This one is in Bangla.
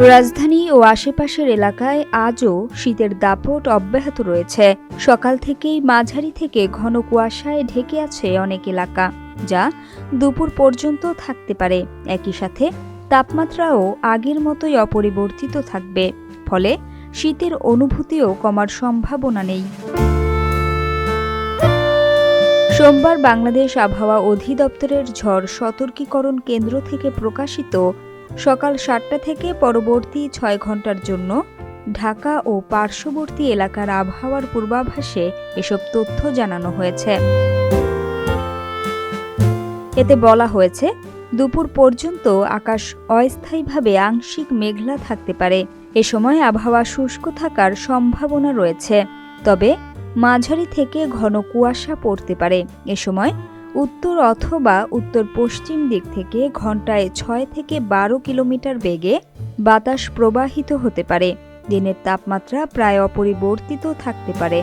রাজধানী ও আশেপাশের এলাকায় আজও শীতের দাপট অব্যাহত রয়েছে। সকাল থেকেই মাঝারি থেকে ঘন কুয়াশায় ঢেকে আছে অনেক এলাকা, যা দুপুর পর্যন্ত থাকতে পারে। একই সাথে তাপমাত্রাও আগের মতোই অপরিবর্তিত থাকবে, ফলে শীতের অনুভূতিও কমার সম্ভাবনা নেই। সোমবার বাংলাদেশ আবহাওয়া অধিদপ্তরের ঝড় সতর্কীকরণ কেন্দ্র থেকে প্রকাশিত সকাল ৭টা থেকে পরবর্তী ৬ ঘন্টার জন্য ঢাকা ও পার্শ্ববর্তী এলাকার আবহাওয়ার পূর্বাভাসে এসব তথ্য জানানো হয়েছে। এতে বলা হয়েছে, দুপুর পর্যন্ত আকাশ অস্থায়ীভাবে আংশিক মেঘলা থাকতে পারে। এ সময় আবহাওয়া শুষ্ক থাকার সম্ভাবনা রয়েছে, তবে মাঝারি থেকে ঘন কুয়াশা পড়তে পারে। এ সময় উত্তর অথবা উত্তর পশ্চিম দিক থেকে ঘন্টায় ৬ থেকে ১২ কিলোমিটার বেগে বাতাস প্রবাহিত হতে পারে। দিনের তাপমাত্রা প্রায় অপরিবর্তিত থাকতে পারে।